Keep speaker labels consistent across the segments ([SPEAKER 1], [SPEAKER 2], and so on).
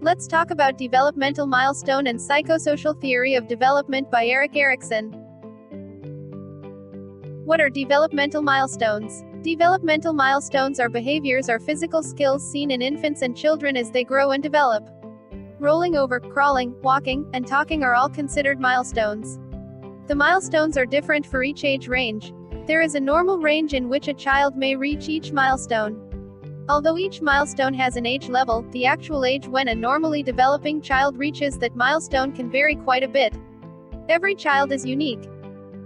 [SPEAKER 1] Let's talk about developmental milestone and psychosocial theory of development by Erik Erikson. What are developmental milestones? Developmental milestones are behaviors or physical skills seen in infants and children as they grow and develop. Rolling over, crawling, walking, and talking are all considered milestones. The milestones are different for each age range. There is a normal range in which a child may reach each milestone. Although each milestone has an age level, the actual age when a normally developing child reaches that milestone can vary quite a bit. Every child is unique.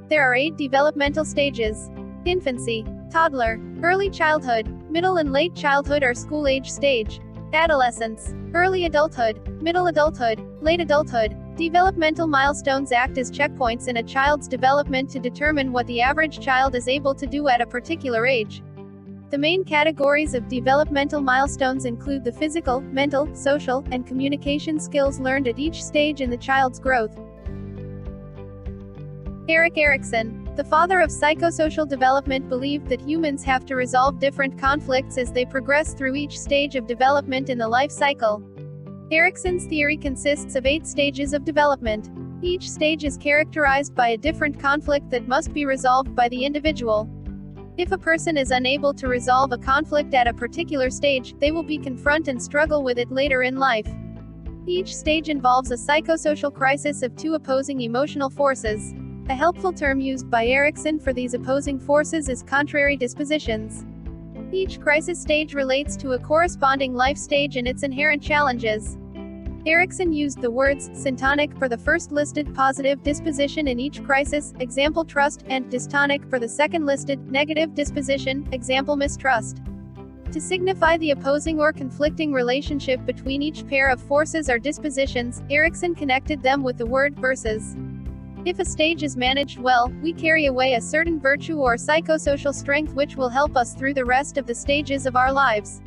[SPEAKER 1] There are 8 developmental stages: infancy, toddler, early childhood, middle and late childhood or school age stage, adolescence, early adulthood, middle adulthood, late adulthood. Developmental milestones act as checkpoints in a child's development to determine what the average child is able to do at a particular age. The main categories of developmental milestones include the physical, mental, social, and communication skills learned at each stage in the child's growth. Erik Erikson, the father of psychosocial development, believed that humans have to resolve different conflicts as they progress through each stage of development in the life cycle. Erikson's theory consists of 8 stages of development. Each stage is characterized by a different conflict that must be resolved by the individual. If a person is unable to resolve a conflict at a particular stage, they will be confronted and struggle with it later in life. Each stage involves a psychosocial crisis of 2 opposing emotional forces. A helpful term used by Erikson for these opposing forces is contrary dispositions. Each crisis stage relates to a corresponding life stage and its inherent challenges. Erikson used the words syntonic for the first listed positive disposition in each crisis, example trust, and dystonic for the second listed negative disposition, example mistrust. To signify the opposing or conflicting relationship between each pair of forces or dispositions, Erikson connected them with the word versus. If a stage is managed well, we carry away a certain virtue or psychosocial strength which will help us through the rest of the stages of our lives.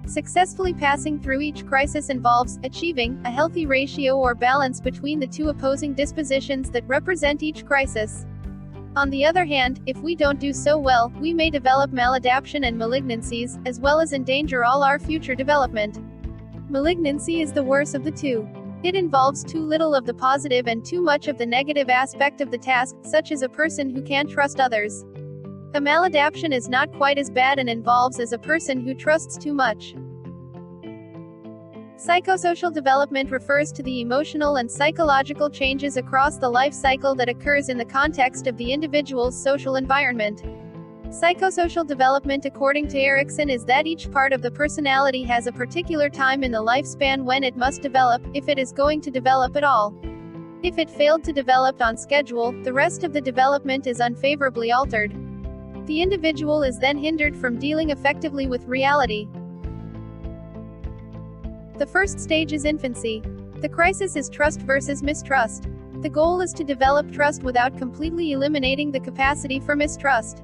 [SPEAKER 1] Successfully passing through each crisis involves achieving a healthy ratio or balance between the 2 opposing dispositions that represent each crisis. On the other hand, if we don't do so well, we may develop maladaptation and malignancies, as well as endanger all our future development. Malignancy is the worst of the 2. It involves too little of the positive and too much of the negative aspect of the task, such as a person who can't trust others. A maladaptation is not quite as bad and involves as a person who trusts too much. Psychosocial development refers to the emotional and psychological changes across the life cycle that occurs in the context of the individual's social environment. Psychosocial development, according to Erikson, is that each part of the personality has a particular time in the lifespan when it must develop, if it is going to develop at all. If it failed to develop on schedule, the rest of the development is unfavorably altered. The individual is then hindered from dealing effectively with reality. The first stage is infancy. The crisis is trust versus mistrust. The goal is to develop trust without completely eliminating the capacity for mistrust.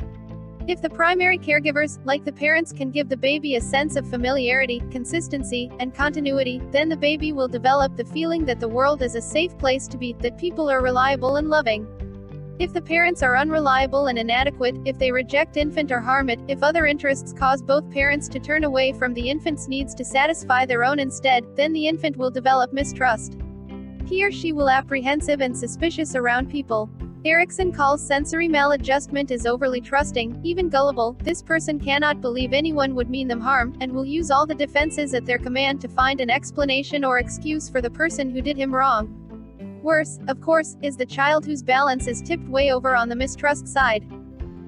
[SPEAKER 1] If the primary caregivers, like the parents, can give the baby a sense of familiarity, consistency, and continuity, then the baby will develop the feeling that the world is a safe place to be, that people are reliable and loving. If the parents are unreliable and inadequate, if they reject infant or harm it, if other interests cause both parents to turn away from the infant's needs to satisfy their own instead, then the infant will develop mistrust. He or she will apprehensive and suspicious around people. Erikson calls sensory maladjustment as overly trusting, even gullible. This person cannot believe anyone would mean them harm, and will use all the defenses at their command to find an explanation or excuse for the person who did him wrong. Worse, of course, is the child whose balance is tipped way over on the mistrust side.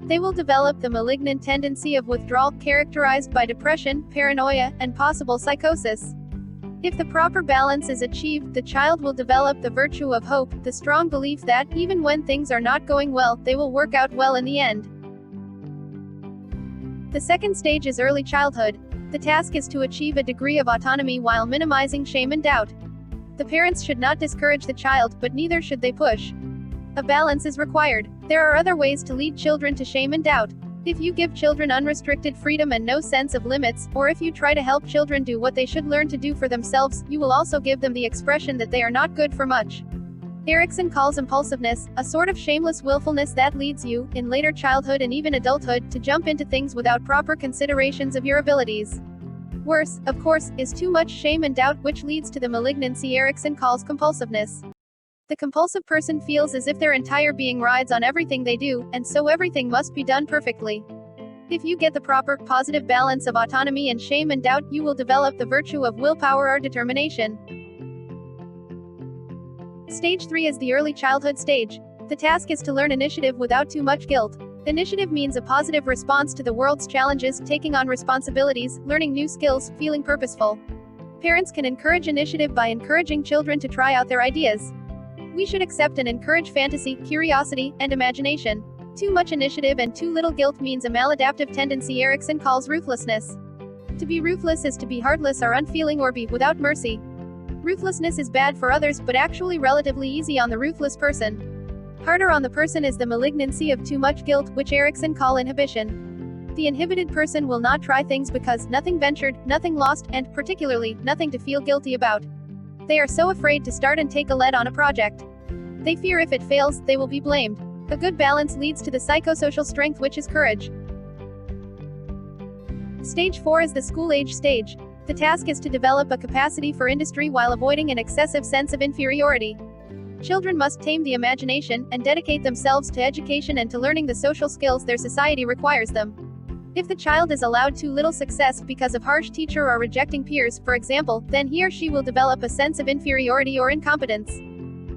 [SPEAKER 1] They will develop the malignant tendency of withdrawal, characterized by depression, paranoia, and possible psychosis. If the proper balance is achieved, the child will develop the virtue of hope, the strong belief that, even when things are not going well, they will work out well in the end. The second stage is early childhood. The task is to achieve a degree of autonomy while minimizing shame and doubt. The parents should not discourage the child, but neither should they push. A balance is required. There are other ways to lead children to shame and doubt. If you give children unrestricted freedom and no sense of limits, or if you try to help children do what they should learn to do for themselves, you will also give them the expression that they are not good for much. Erikson calls impulsiveness, a sort of shameless willfulness that leads you, in later childhood and even adulthood, to jump into things without proper considerations of your abilities. Worse, of course, is too much shame and doubt, which leads to the malignancy Erikson calls compulsiveness. The compulsive person feels as if their entire being rides on everything they do, and so everything must be done perfectly. If you get the proper, positive balance of autonomy and shame and doubt, you will develop the virtue of willpower or determination. Stage 3 is the early childhood stage. The task is to learn initiative without too much guilt. Initiative means a positive response to the world's challenges, taking on responsibilities, learning new skills, feeling purposeful. Parents can encourage initiative by encouraging children to try out their ideas. We should accept and encourage fantasy, curiosity, and imagination. Too much initiative and too little guilt means a maladaptive tendency Erikson calls ruthlessness. To be ruthless is to be heartless or unfeeling or be without mercy. Ruthlessness is bad for others, but actually relatively easy on the ruthless person. Harder on the person is the malignancy of too much guilt, which Erikson call inhibition. The inhibited person will not try things because nothing ventured, nothing lost, and, particularly, nothing to feel guilty about. They are so afraid to start and take a lead on a project. They fear if it fails, they will be blamed. A good balance leads to the psychosocial strength, which is courage. Stage 4 is the school-age stage. The task is to develop a capacity for industry while avoiding an excessive sense of inferiority. Children must tame the imagination, and dedicate themselves to education and to learning the social skills their society requires them. If the child is allowed too little success because of harsh teacher or rejecting peers, for example, then he or she will develop a sense of inferiority or incompetence.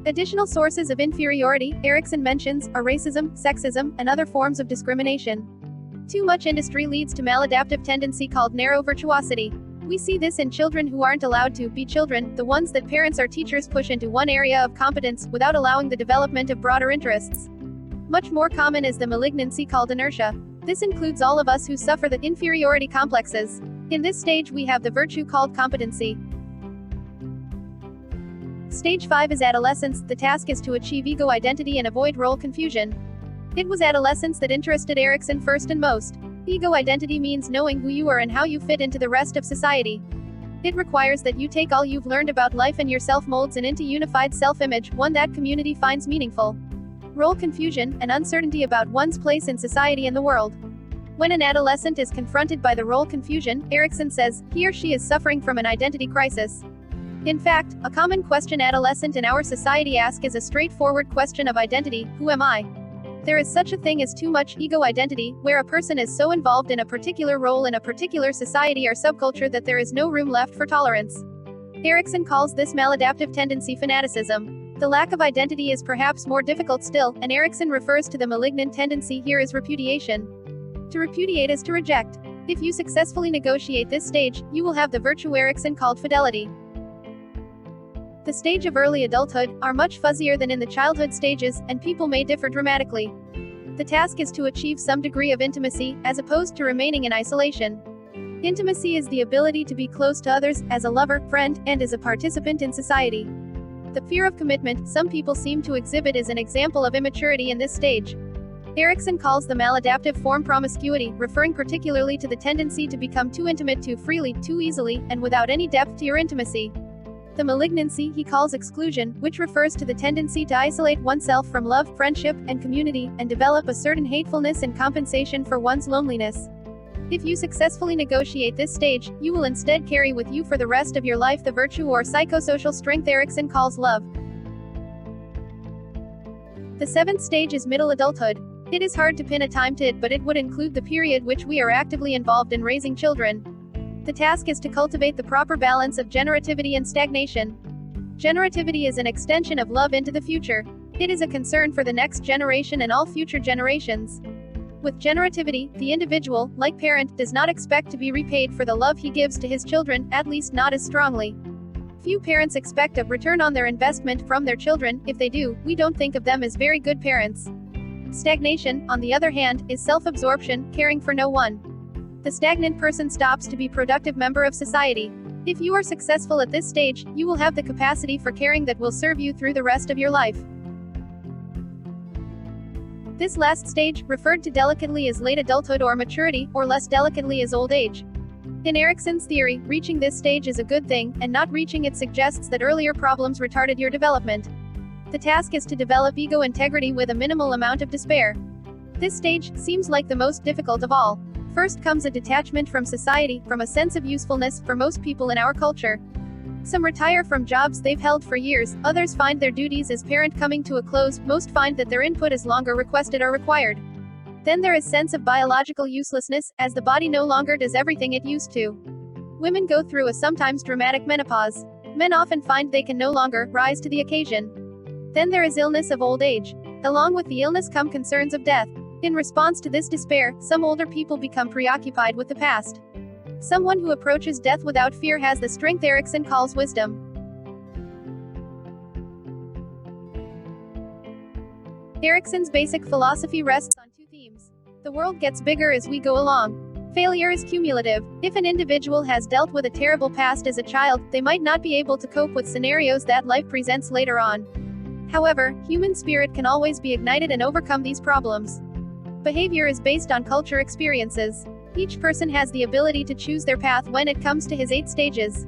[SPEAKER 1] Additional sources of inferiority, Erikson mentions, are racism, sexism, and other forms of discrimination. Too much industry leads to maladaptive tendency called narrow virtuosity. We see this in children who aren't allowed to be children, the ones that parents or teachers push into one area of competence, without allowing the development of broader interests. Much more common is the malignancy called inertia. This includes all of us who suffer the inferiority complexes. In this stage we have the virtue called competency. Stage 5 is adolescence. The task is to achieve ego identity and avoid role confusion. It was adolescence that interested Erikson first and most. Ego identity means knowing who you are and how you fit into the rest of society. It requires that you take all you've learned about life and yourself molds and into unified self-image, one that community finds meaningful. Role confusion, and uncertainty about one's place in society and the world. When an adolescent is confronted by the role confusion, Erikson says, he or she is suffering from an identity crisis. In fact, a common question adolescent in our society ask is a straightforward question of identity: who am I? There is such a thing as too much ego identity, where a person is so involved in a particular role in a particular society or subculture that there is no room left for tolerance. Erikson calls this maladaptive tendency fanaticism. The lack of identity is perhaps more difficult still, and Erikson refers to the malignant tendency here as repudiation. To repudiate is to reject. If you successfully negotiate this stage, you will have the virtue Erikson called fidelity. The stage of early adulthood are much fuzzier than in the childhood stages, and people may differ dramatically. The task is to achieve some degree of intimacy, as opposed to remaining in isolation. Intimacy is the ability to be close to others, as a lover, friend, and as a participant in society. The fear of commitment some people seem to exhibit is an example of immaturity in this stage. Erikson calls the maladaptive form promiscuity, referring particularly to the tendency to become too intimate too freely, too easily, and without any depth to your intimacy. The malignancy he calls exclusion, which refers to the tendency to isolate oneself from love, friendship, and community, and develop a certain hatefulness in compensation for one's loneliness. If you successfully negotiate this stage, you will instead carry with you for the rest of your life the virtue or psychosocial strength Erikson calls love. The seventh stage is middle adulthood. It is hard to pin a time to it, but it would include the period which we are actively involved in raising children. The task is to cultivate the proper balance of generativity and stagnation. Generativity is an extension of love into the future. It is a concern for the next generation and all future generations. With generativity, the individual, like parent, does not expect to be repaid for the love he gives to his children, at least not as strongly. Few parents expect a return on their investment from their children. If they do, we don't think of them as very good parents. Stagnation, on the other hand, is self-absorption, caring for no one. The stagnant person stops to be a productive member of society. If you are successful at this stage, you will have the capacity for caring that will serve you through the rest of your life. This last stage, referred to delicately as late adulthood or maturity, or less delicately as old age. In Erikson's theory, reaching this stage is a good thing, and not reaching it suggests that earlier problems retarded your development. The task is to develop ego integrity with a minimal amount of despair. This stage seems like the most difficult of all. First comes a detachment from society, from a sense of usefulness, for most people in our culture. Some retire from jobs they've held for years, others find their duties as parent coming to a close, most find that their input is longer requested or required. Then there is sense of biological uselessness, as the body no longer does everything it used to. Women go through a sometimes dramatic menopause. Men often find they can no longer rise to the occasion. Then there is illness of old age. Along with the illness come concerns of death. In response to this despair, some older people become preoccupied with the past. Someone who approaches death without fear has the strength Erikson calls wisdom. Erikson's basic philosophy rests on two themes. The world gets bigger as we go along. Failure is cumulative. If an individual has dealt with a terrible past as a child, they might not be able to cope with scenarios that life presents later on. However, human spirit can always be ignited and overcome these problems. Behavior is based on culture experiences. Each person has the ability to choose their path when it comes to his 8 stages.